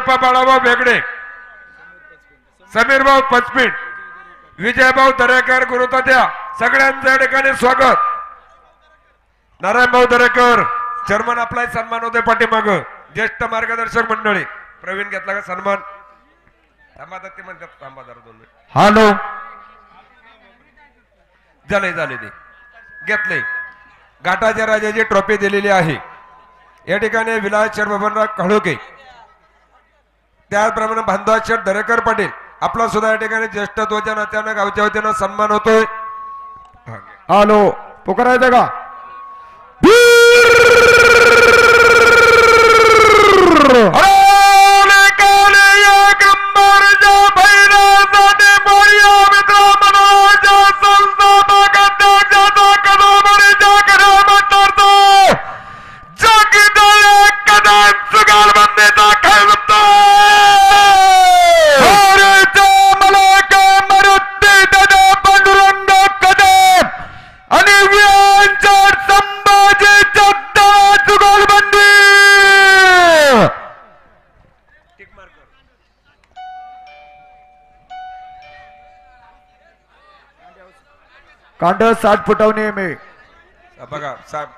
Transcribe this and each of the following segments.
उर्फ बाळाभाऊ बेगडे, समीरभाऊ पचपीठ, विजयभाऊ दरेकर गुरुतात्या सगळ्यांचं या ठिकाणी स्वागत. नारायणभाऊ दरेकर चेअरमन आपला सन्मान होते पाठीमाग. ज्येष्ठ मार्गदर्शक मंडळी प्रवीण घेतला का सन्मान? थांबा ते म्हणतात थांबा जरा 2 मिनिट. हॅलो झाले ते घेतले. घाटाच्या राजाची ट्रॉफी दिलेली आहे या ठिकाणी विलास शेठ बबनराव काळोखे, त्याचप्रमाणे बांधव शेठ दरेकर पाटील आपला सुद्धा या ठिकाणी ज्येष्ठत्वाच्या नात्यानं गावच्या वतीनं सन्मान होतोय. हॅलो पुकारायचं का? कांड 60 फुटवणे मी बघा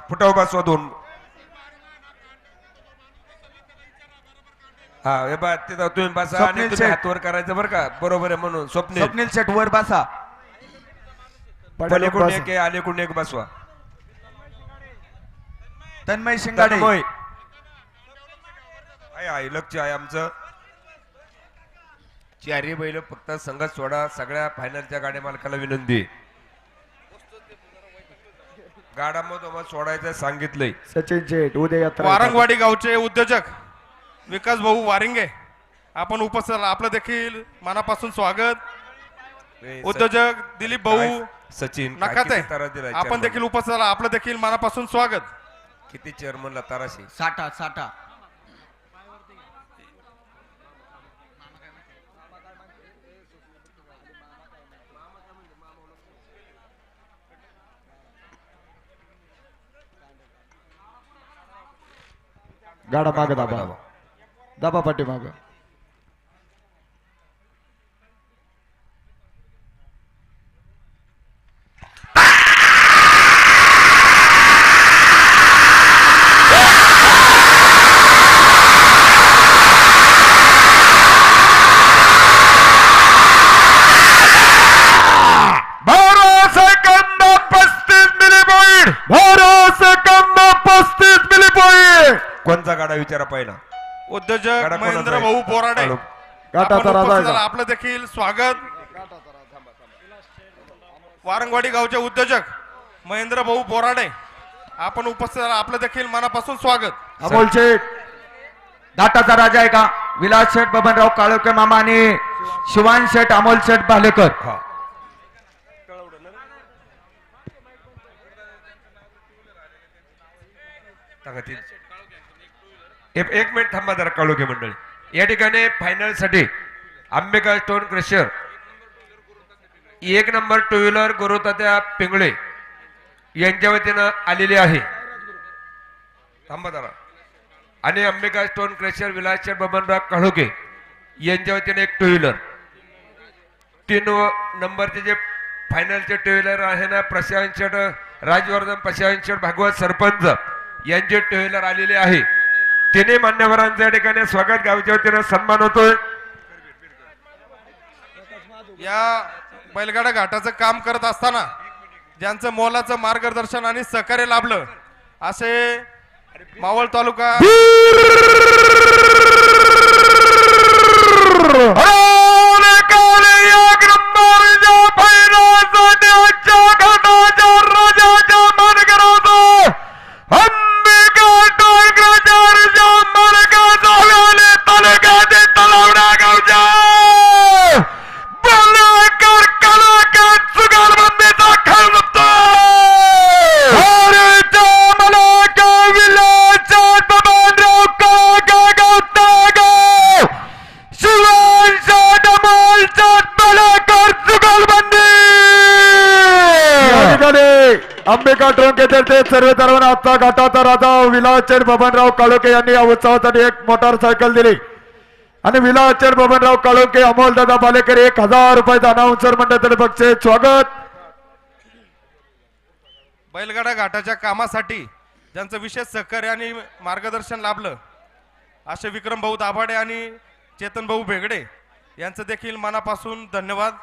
फुटाव बसवा 2. हा हे बा तिथं तुम्ही बसा आणि तुम्ही हातवर करायचं बरं का, बरोबर आहे म्हणून. स्वप्नील शेट वर बसा, पलीकडून एक अलीकडून एक बसवा. तन्मय शिंगाडे आहे लक्ष आहे आमचं. 4 बैल फक्त संघात सोडा. सगळ्या फायनलच्या गाड्या मालकाला विनंती, गाडामध्ये सोडायचं सांगितलंय. सचिन शेट उद्या यात्रा. वारंगवाडी गावचे उद्योजक विकास भाऊ वारिंगे आपण उपस्थित, आपलं देखील मनापासून स्वागत. उद्योजक दिलीप भाऊ सचिन नकाते आपण देखील उपस्थित, आपलं देखील मनापासून स्वागत. किती चेअरमनला ताराशी 60 गाडा माग दाबा पाठी माग. कोणता गाडा विचारा पहिला? उद्योजक महेंद्र भाऊ बोराडे आपलं देखील स्वागत. वारंगवाडी गावचे उद्योजक महेंद्र भाऊ बोराडे आपण उपस्थित, आपलं देखील मनापासून स्वागत. अमोल शेठ घाटाचा राजा आहे का? विलास शेठ बबनराव काळोखे मामा आणि शिवान शेठ अमोल शेठ भालेकर. एक मिनिट थांबा जरा काळोखे मंडळी. या ठिकाणी फायनल साठी Ambika stone crusher 1 number 2 wheeler Gurutatya Pingale यांच्या वतीनं आलेली आहे. थांबा जरा. आणि अंबिका स्टोन क्रशर विलास बबनराव काळोखे यांच्या वतीने 1 2 व्हीलर. 3 नंबरचे जे फायनलचे 2 व्हीलर आहे ना, प्रशांत शेठ राजवर्धन, प्रशांत शेठ भागवत सरपंच यांचे 2 व्हीलर आलेले आहे. तिन्ही मान्यवरांचं या ठिकाणी स्वागत, गावच्या वतीनं सन्मान होतोय. या बैलगाडा घाटाचं काम करत असताना ज्यांचं मोलाचं मार्गदर्शन आणि सहकार्य लाभलं असे मावळ तालुका अंबिका ट्रंक येथे सर्व सर्वांना आजचा घाटाचा राजा विलास बबनराव काळोखे यांनी या उत्सवासाठी 1 मोटारसायकल दिली आणि विलासचर बबनराव काळोखे अमोल दादा बालेकर 1000 रुपयाचा अनाउन्सर मंडळातर्फे बक्षीस स्वागत. बैलगाडा घाटाच्या कामासाठी ज्यांचं विशेष सहकार्य आणि मार्गदर्शन लाभलं असे विक्रम भाऊ दाभाडे आणि चेतन भाऊ भेगडे यांचं देखील मनापासून धन्यवाद.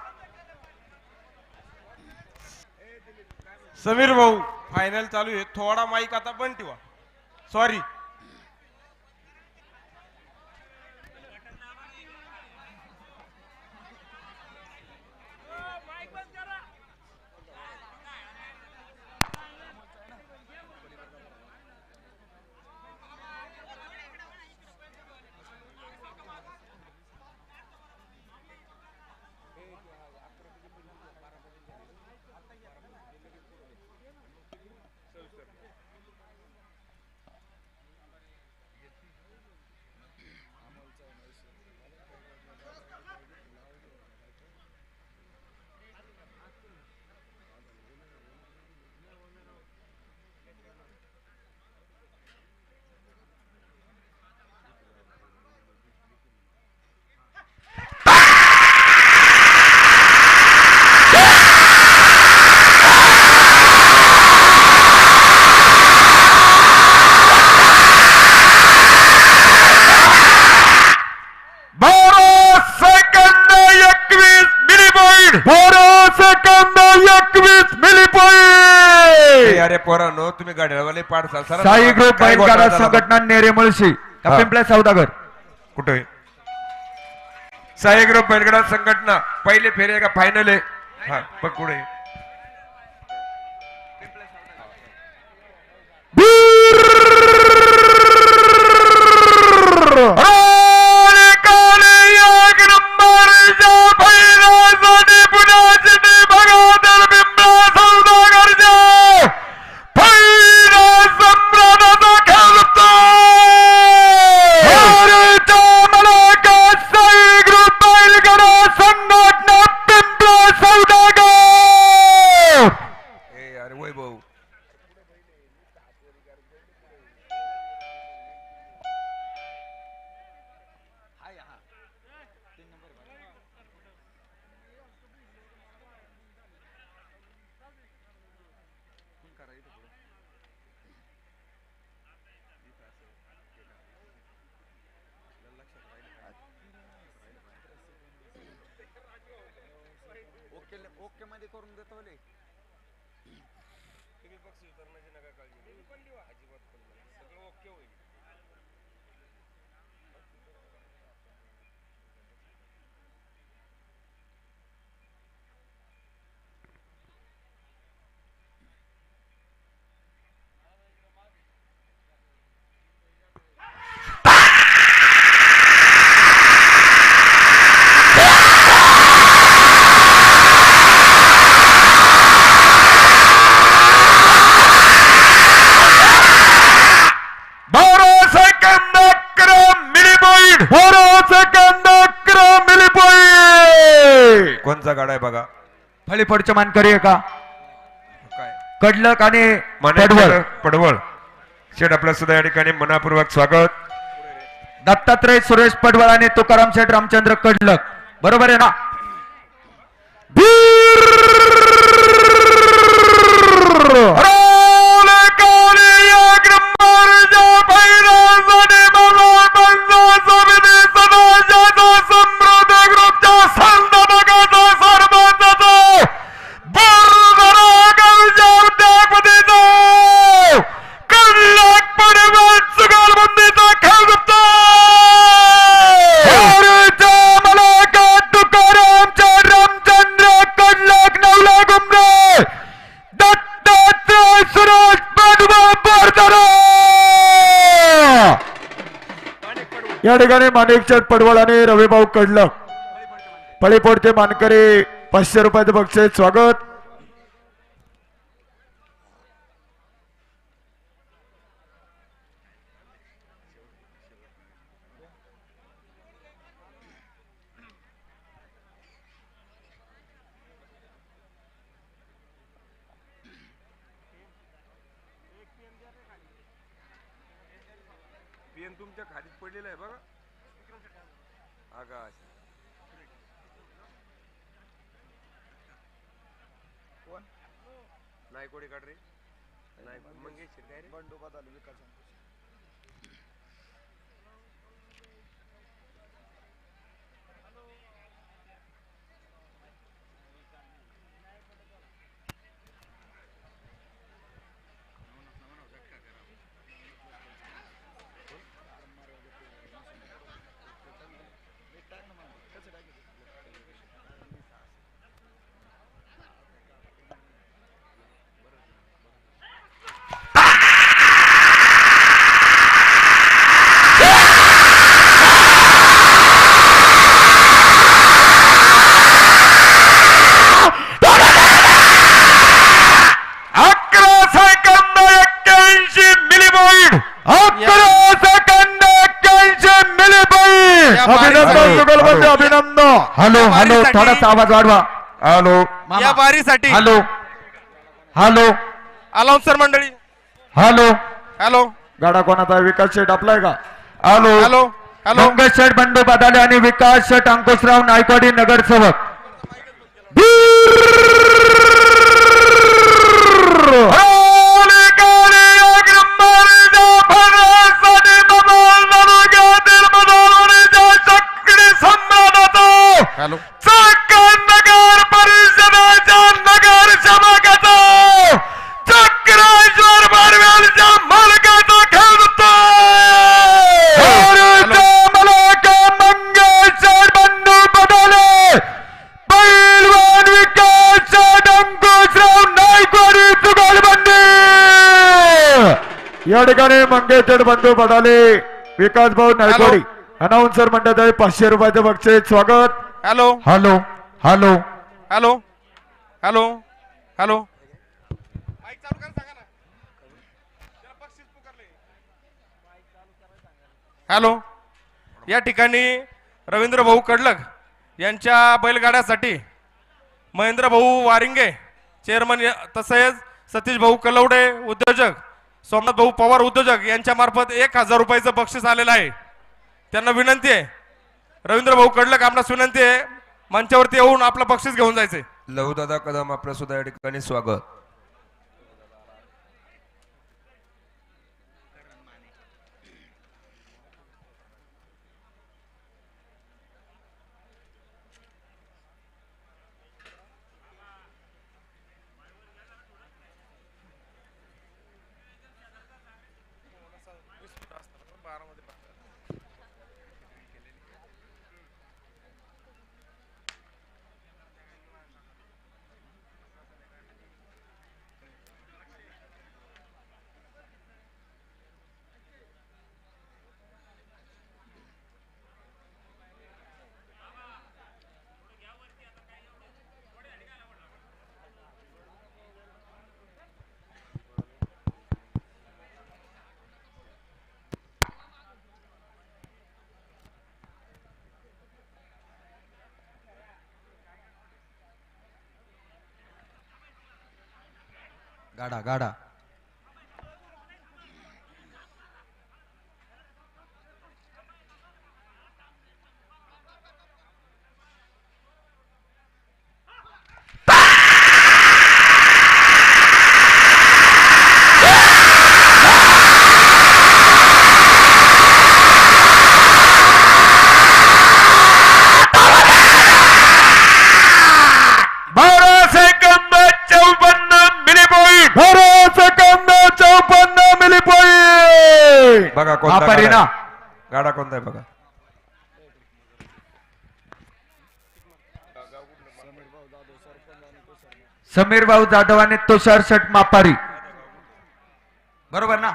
समीर भाऊ फायनल चालू आहे, थोडा माईक आता पण ठेवा. सॉरी. अरे पोरांनो, तुम्ही गाड्यावाले पाडसाल सर. साई ग्रुप बैलगाडा संघटना नेरे मुळशी हा. पिंपळा सौदागर. कुठे साई ग्रुप बैलगाडा संघटना पहिले फेरे का फायनल आहे. हा पण कुठे कोणचा गाडा आहे बघा. फळीफोडचे मानकरी आहे का काय कडलक आणि पडवळ पडवळ शेठ आपलं सुद्धा या ठिकाणी मनापूर्वक स्वागत. दत्तात्रय सुरेश पडवळ आणि तुकाराम शेठ रामचंद्र कडलक. बरोबर आहे ना. या ठिकाणी माणिकचंद पडवळ आणि रविभाऊ कडलक फळीफोडचे मानकरी 500 रुपयाचं बक्षीस स्वागत. पेन तुमच्या खालीच पडलेला आहे बघा. नायकोडी काढ रे मंगेश अभिनंदन जुगलबंदी अभिनंदन. हॅलो हॅलो थोडासा आवाज वाढवा. हॅलो या बारीसाठी हॅलो हॅलो अलाउन्सर मंडळी हॅलो हॅलो गाडा कोणाचा विकास शेट आपलाय का? हॅलो हॅलो हॅलो मंगेश शेठ बंडू बदाले आणि विकास शेठ अंकुशराव नायकवाडी नगरसेवक. हॅलो नगर परिषदेच्या नगर सेवकाचा चक्रेश्वर बारवेलच्या मालकाचा खेळतो मलाका मंगेश बंडू बदले पैलवान विकास अंकुशराव नायकवाडी जुगलबंदी. या ठिकाणी मंगेश बंडू बदले विकास भाऊ नायकवाडी अनाउन्सर म्हणतात 500 रुपयाचं बक्षीस. स्वागत. Hello hello hello hello hello hello mike चालू करा सांगा ना. त्याला बक्षीस पुकारले. हॅलो या ठिकाणी रवींद्र भाऊ कडलक यांच्या बैलगाड्यासाठी महेंद्र भाऊ वारिंगे चेअरमन तसेच सतीश भाऊ कलवडे उद्योजक सोमनाथ भाऊ पवार उद्योजक यांच्या मार्फत 1000 रुपयाचं बक्षीस आलेलं आहे. त्यांना विनंती आहे रवींद्र भाऊ कडलक आपणास विनंती आहे मंचावरती येऊन आपलं बक्षीस घेऊन जायचे. लहूदादा कदम आपलं सुद्धा या ठिकाणी स्वागत. गाडा गाडा बघा परिणाम गाडा कोणता आहे बघा. समीर भाऊ जाधव आणि तुषार शेट मापारी बरोबर ना.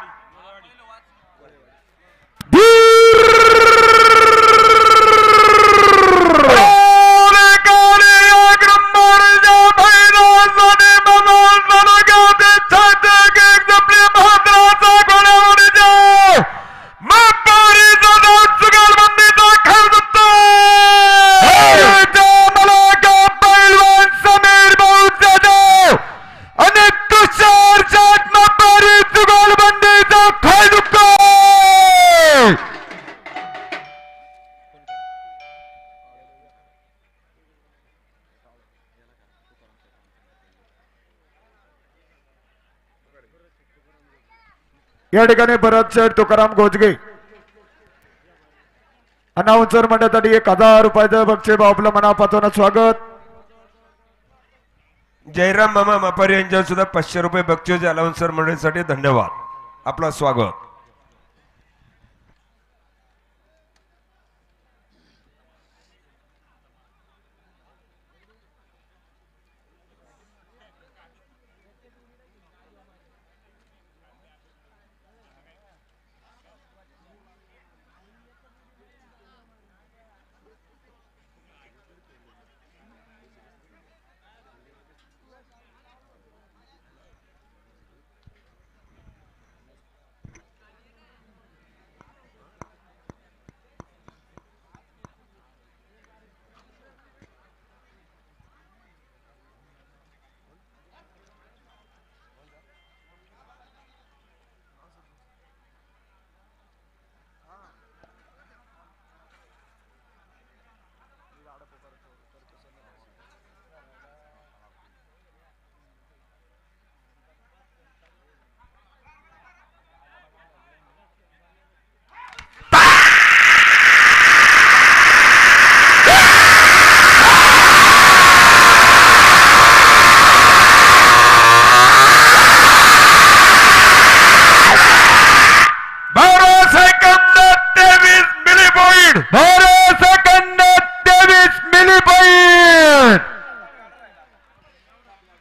या ठिकाणी भरत शेठ तुकाराम गोजगे अनाउन्सर मंडळासाठी 1000 रुपयाचं बक्षीस आपलं मनापासून स्वागत. जयराम मामा मापारी यांच्यावर सुद्धा 500 रुपये बक्षीस अलाउन्सर मंडळीसाठी धन्यवाद. आपलं स्वागत.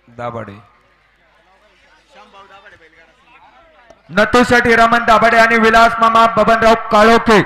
दाभाडे नतू शेठ हिरामन दाभाडे आणि विलास मामा बबनराव काळोखे.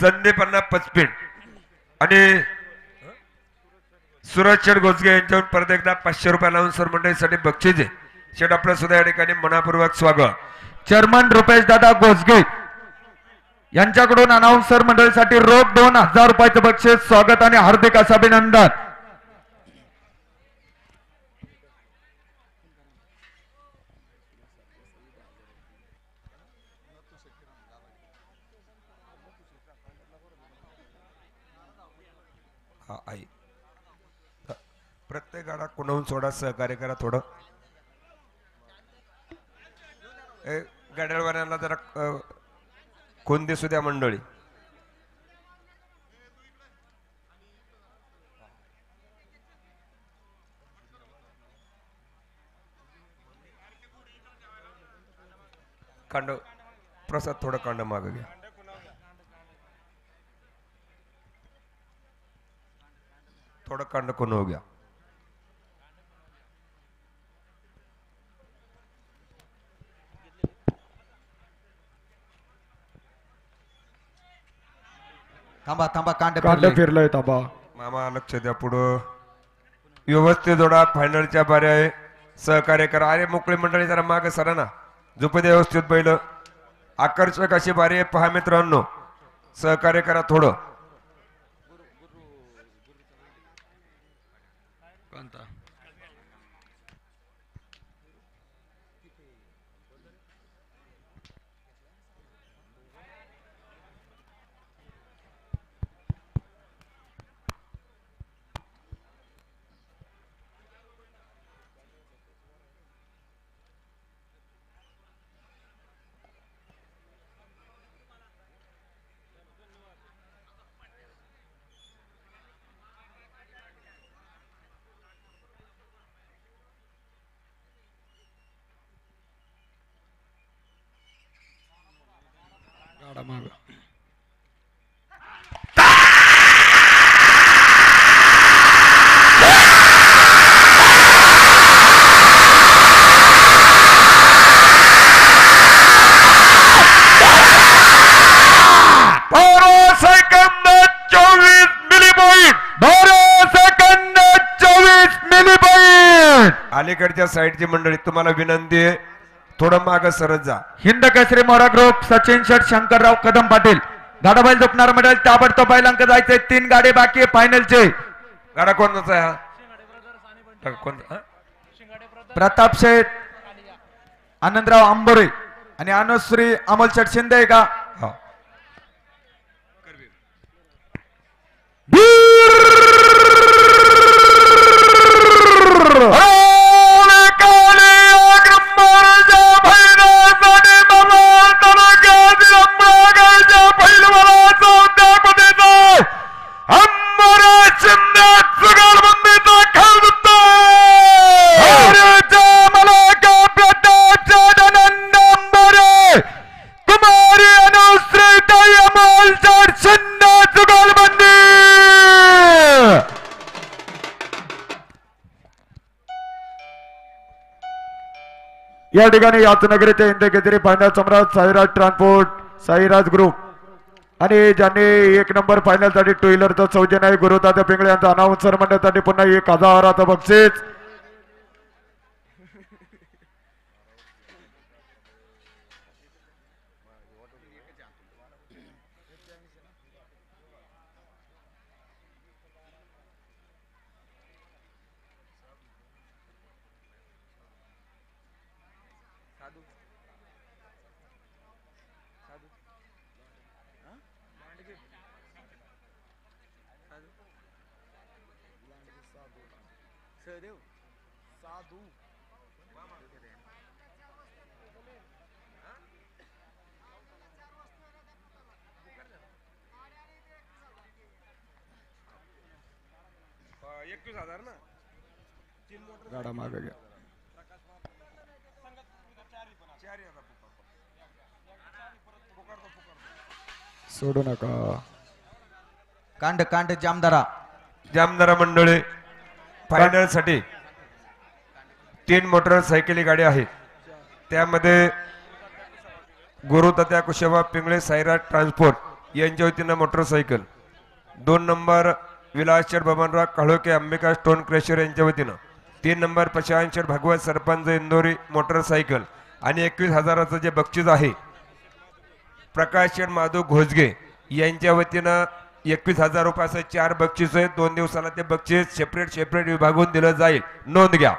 संदीपांना पचपिन आणि सुरज शेठ गोजगे यांच्यावर परत एकदा 500 रुपये अलाउन्सर मंडळीसाठी बक्षीस आहे. शेठ आपलं सुद्धा या ठिकाणी मनापूर्वक स्वागत. चेअरमन रुपेश दादा गोजगे यांच्याकडून अनाउन्सर मंडळीसाठी रोख 2000 रुपयाचं बक्षीस स्वागत आणि हार्दिक असं अभिनंदन. आई प्रत्येक गाडा कुणाहून सोडा सहकार्य करा थोडं. गाड्यावाल्यांना जरा कोण दिसू द्या मंडळी. कांड प्रसाद थोडं कांड मागं घ्या. थोडं कांड कोण हो गया. थांबा थांबा कांड फिरलंय ताबा. मामा लक्ष द्या. पुढं व्यवस्थित जोडा. फायनलच्या बाऱ्या आहे. सहकार्य करा. अरे मोकळी मंडळी जरा माग सरा ना. झोपू द्या व्यवस्थित बैल. आकर्षक अशी बारी आहे पहा मित्रांनो. सहकार्य करा थोडं. 12 सेकंद 24 मिली पॉइंट 12 सेकंद 24 मिली पॉइंट. अलीकडच्या साईडची मंडळी तुम्हाला विनंती आहे थोडं मागं सरत जा. हिंद केसरी मोरा ग्रुप सचिन शेठ शंकरराव कदम पाटील गाडाबाईल झोपणार मंडळ ताबडतोब बैलांक जायचे. 3 गाडी बाकी आहे फायनलचे. गाडा कोणाचा आहे हा कोणता हा? प्रताप शेठ आनंदराव आंबोरे आणि अनुश्री अमोल शेठ शिंदे आहे का? हा. या ठिकाणी याचनगरीचे हिंद केसरी फायनल सम्राट साईराज ट्रान्सपोर्ट साईराज ग्रुप आणि ज्यांनी 1 नंबर फायनल साठी टू व्हीलरचा सौजन्य आहे गुरुदादा पिंगळे यांचा अनाउन्सर मंडळासाठी पुन्हा 1000 बक्षीस. गाडा मागे घ्या. सोडू नका. कांड कांड जामदारा जामदारा मंडळी फायनल साठी 3 मोटरसायकली गाडी आहेत. त्यामध्ये गुरुतात्या कुशेबा पिंगळे साईराज ट्रान्सपोर्ट यांच्या वतीनं मोटरसायकल. 2 नंबर विलासचर बबनराव काळोखे अंबिका स्टोन क्रेशर यांच्या वतीनं. 3 नंबर प्रशांत भागवत सरपंच इंदोरी मोटरसायकल आणि 21,000चं जे बक्षीस आहे प्रकाश माधव घोजगे यांच्या वतीनं 21,000 रुपयाचं 4 बक्षीस आहे. 2 दिवसाला ते बक्षीस सेपरेट विभागून दिलं जाईल. नोंद घ्या.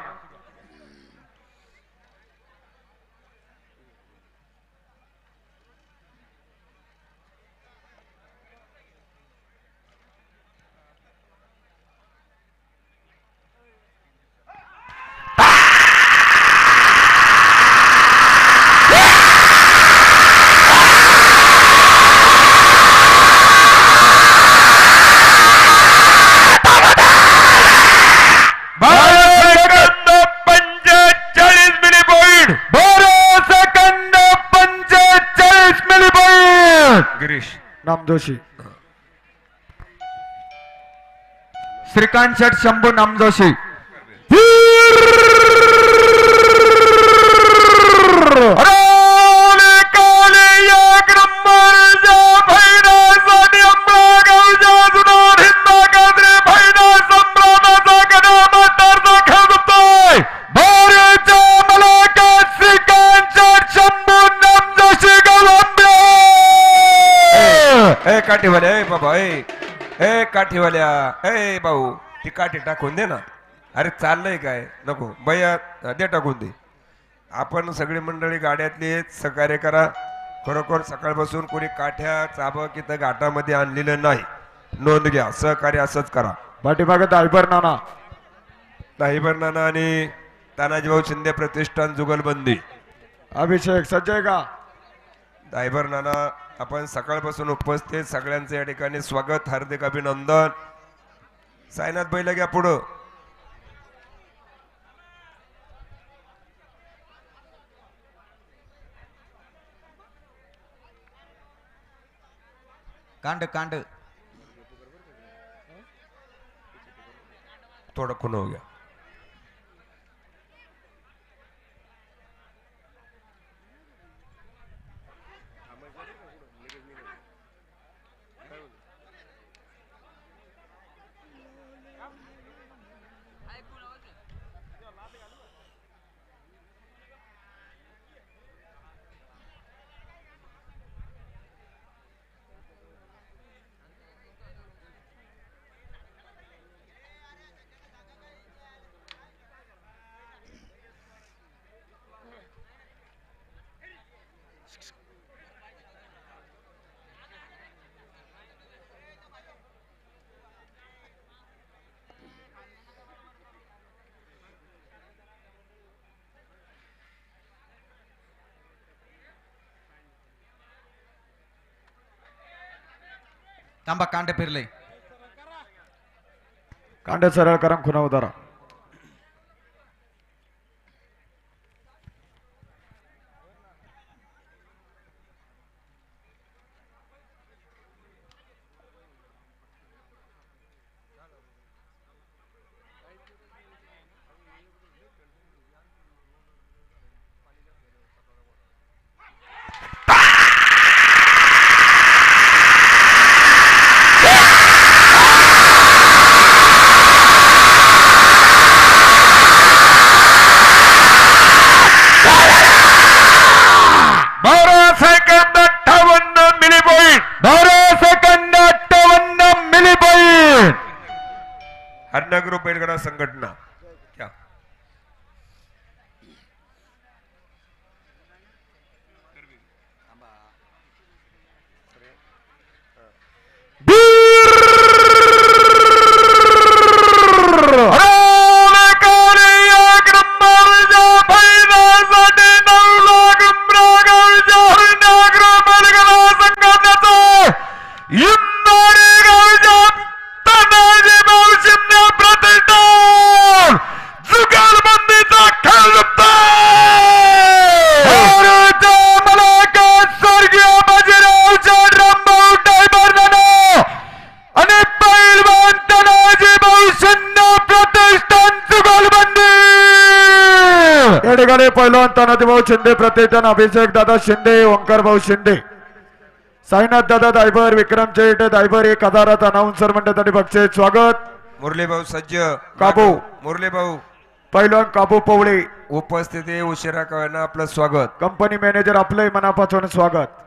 नामजोशी श्रीकांत शेठ शंभू नामजोशी काठीवाल्या ए बाबा ए काठीवाल्या ए भाऊ ती काठी टाकून दे ना. अरे चाललंय काय नको बया दे टाकून दे. आपण सगळी मंडळी गाड्यातली सहकार्य करा. खरोखर सकाळपासून कोणी काठ्या चाबक इथं घाटामध्ये आणलेलं नाही. नोंद घ्या. सहकार्य असंच करा. पाठीमागे दायबर नाना आणि तानाजीभाऊ शिंदे प्रतिष्ठान जुगलबंदी. अभिषेक सज्जय का दायबर नाना आपण सकाळपासून उपस्थित सगळ्यांचं या ठिकाणी स्वागत हार्दिक अभिनंदन. साईनाथ बैल घ्या पुढं. कांड कांड थोडं खुन हो गया. थांबा कांड फिरले कांड सरळ करा खुना उतारा. अन्ना ग्रुप बैलगाडा संघटना क्या या ठिकाणी पहिलवान तानाजीभाऊ शिंदे प्रतिष्ठान अभिषेक दादा शिंदे ओंकार भाऊ शिंदे साईनाथ दादा दायबर विक्रम चेट दायबर 1000 अनाउन्सर मंडळासाठी बक्षीस स्वागत. मुरली भाऊ सज्ज काबू. मुरली भाऊ पहिलवान काबू पवळे उपस्थिती उशिरा कळणं आपलं स्वागत. कंपनी मॅनेजर आपलंही मनापासून स्वागत.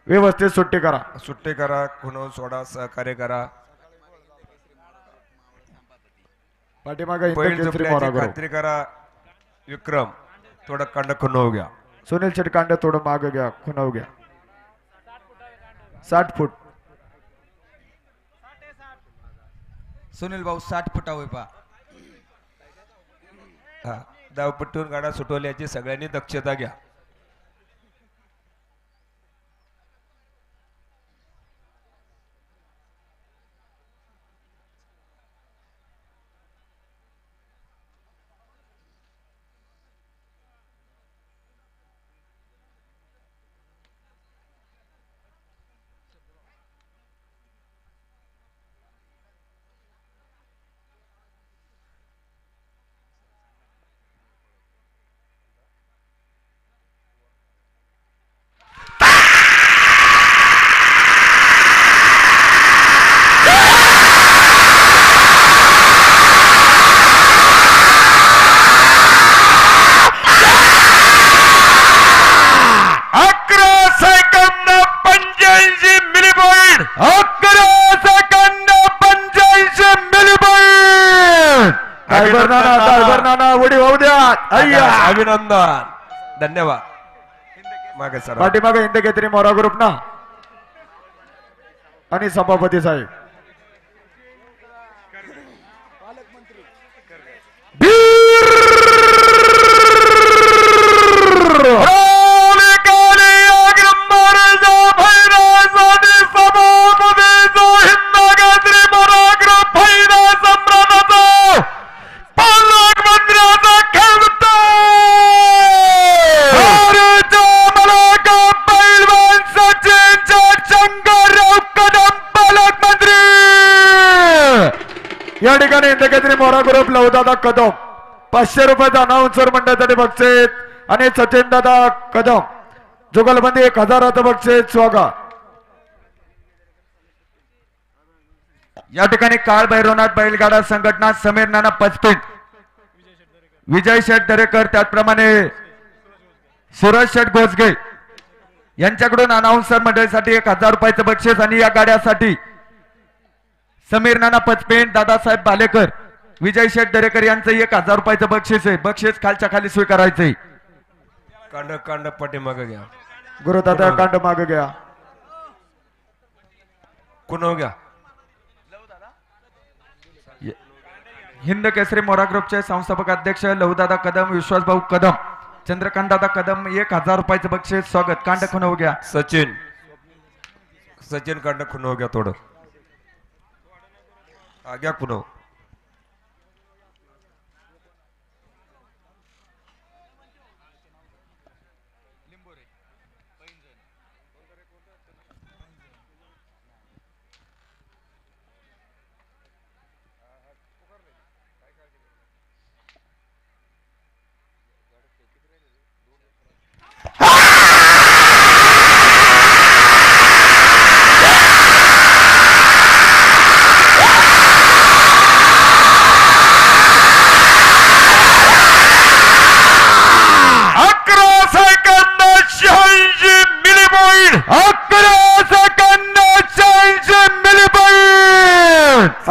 व्यवस्थित सुट्टी करा. सुट्टी करा खुनो सोडा सहकार्य करा. पाठीमागे बैल केसरी झोपल्याची मोरा गुरु. खात्री करा. विक्रम थोडं कंड खुनो घ्या. सुनील शेटकांडे थोडं माग घ्या खुनाव घ्या. 60 फूट सुनील भाऊ 60 फुटा होय पा हा धावपट्टीवर गाडा सुटवल्याची सगळ्यांनी दक्षता घ्या. अभिनंदन धन्यवाद. मागे सर पाठीमागे हिंद केसरी मोरा ग्रुप ना आणि सभापती साहेब या ठिकाणी इंदकेसरी मोरा ग्रुप लवदादा कदम 500 रुपयाचा अनाउन्सर मंडळासाठी बक्षीस आणि सचिन दादा कदम जुगलबंदी 1000चं बक्षीस स्वागत. या ठिकाणी काळ भैरवनाथ बैलगाडा संघटना समीर नाना पचपिन विजय शेठ दरेकर त्याचप्रमाणे सूरज शेठ घोसगे यांच्याकडून अनाउन्सर मंडळासाठी 1000 रुपयाचं बक्षीस आणि या गाड्यासाठी समीर नाना पचपेन दादासाहेब बालेकर विजय शेठ दरेकर यांचं 1000 रुपयाचं बक्षीस आहे. बक्षीस खालच्या खाली स्वीकारायचंय. कांड कांड पाठीमागे घ्या. गुरुदादा कांड माग घ्या. कुणो घ्या. हिंद केसरी मोरा ग्रुपचे संस्थापक अध्यक्ष लहुदादा कदम, विश्वासभाऊ कदम, चंद्रकांत दादा कदम 1000 रुपयाचं बक्षीस स्वागत. कांड खुन हो गया. सचिन कांड खुन हो गया थोडं आग्या खुनो.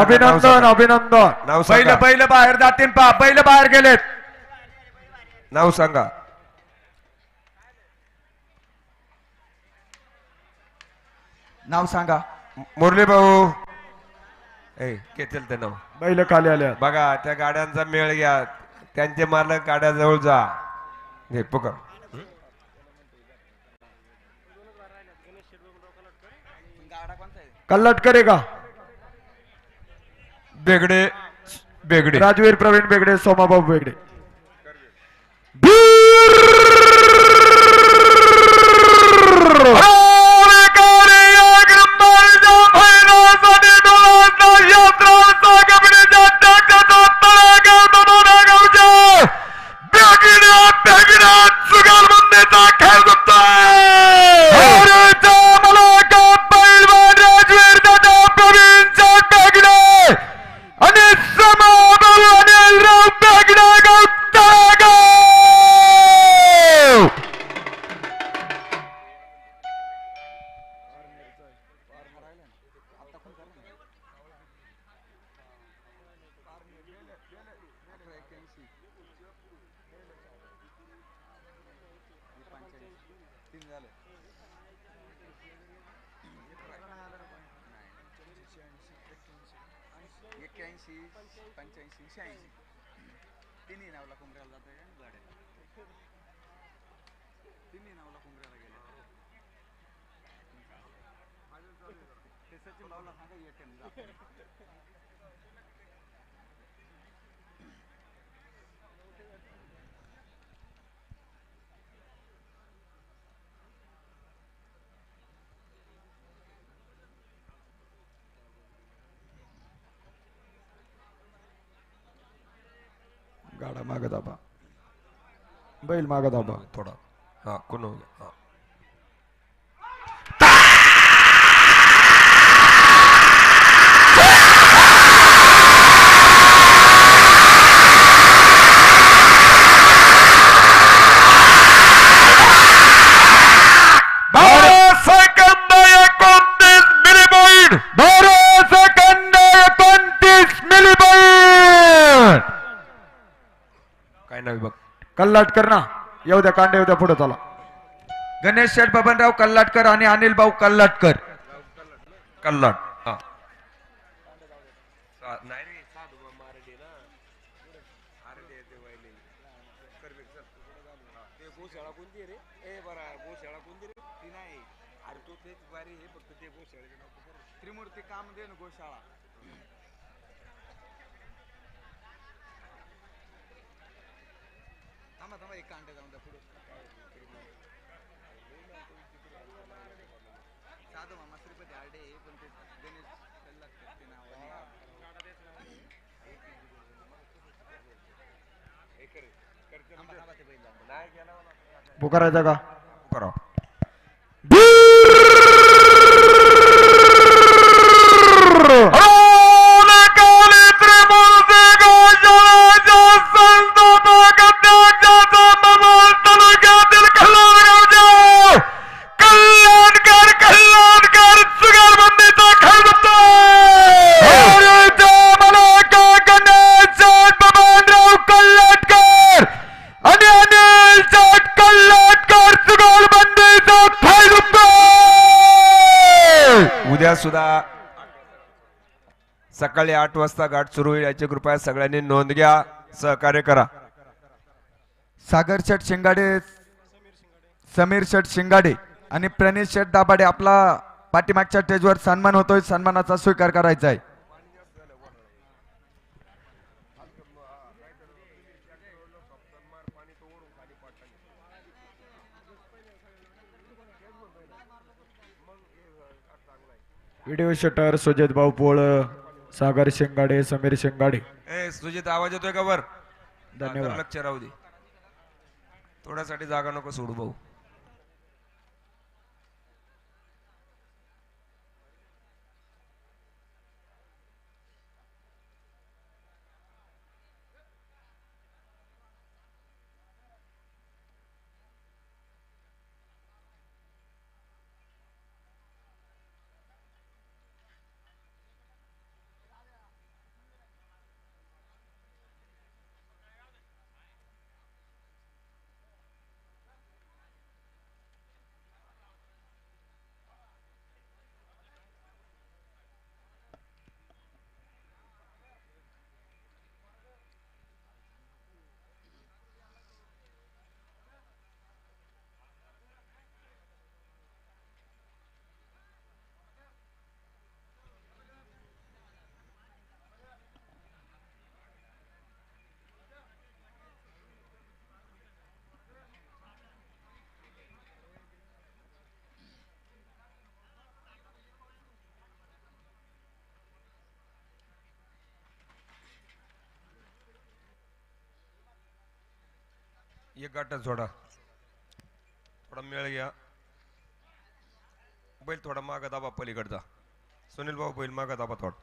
अभिनंदन अभिनंदन. नाव बैल सांगा. बैल बाहेर जातील पा, बैल बाहेर गेलेत. नाव सांगा. नाव सांगा. मुरली भाऊ घेतील ते नाव. बैल खाली आल्या. बघा त्या गाड्यांचा मेळ घ्या, त्यांचे मालक गाड्याजवळ जा. घे पुकार. कल्लाटकर आहे का? बेगडे राजवीर प्रवीण बेगडे, सोमाभाऊ बेगडे. गाडा माग दाबा, बैल माग दाबा थोडा. हा खुन हो गया. हा. काय नाव बघ. कल्लाटकर ना. येऊ द्या कांडे, येऊ द्या पुढे चला. गणेश शेठ बबनराव कल्लाटकर आणि अनिल भाऊ कल्लाटकर. कल्लाट. हा. नाही रे साधू मारडे ना. आरडे ते वैले करबे चल. ते गोशाळा कोणती रे? ए बरा गोशाळा कोणती रे? ती नाही. अरे तो तेच वारी हे फक्त ते गोशाळेचे नाव त्रिमूर्ती कामधेन गोशाळा. थांबा एक कांडे जाऊन द्या पुढे. साधू मामा श्रीपती आरडे पण ते गणेश कल्लाटकर ते नाव पुकारायचा का? करा. सुद्धा सकाळी 8 वाजता घाट सुरू होईल याची कृपया सगळ्यांनी नोंद घ्या, सहकार्य करा. सागर शेठ शिंगाडे, समीर शेठ शिंगाडे आणि प्रणित शेठ दाभाडे आपला पाठीमागच्या स्टेजवर सन्मान होतोय, सन्मानाचा स्वीकार करायचा आहे. व्हिडिओ शटर सुजित भाऊ पोळ, सागर शिंगाडे, समीर शिंगाडे. ए सुजित, आवाज येतोय का वर? धन्यवाद. जरा लक्ष राहू दे, थोड्यासाठी जागा नको सोडू भाऊ. एक गाठच जोडा, थोडा मेळ घ्या. बैल थोडा मागा दाबा पलीकडचा. सुनील भाऊ बैल मागा दाबा थोडा.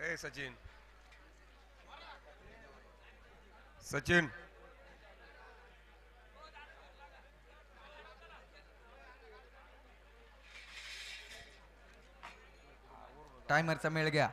ए सचिन, सचिन टायमरचा मेळ घ्या.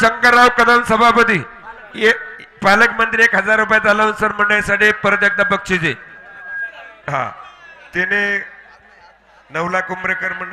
शंकरराव कदम सभापती, पालकमंत्री 1000 रुपयात अलाउन्सर मंडळीसाठी परत एकदा बक्षीस आहे. हा, तिने 9 लाख उमरेकर मंडळी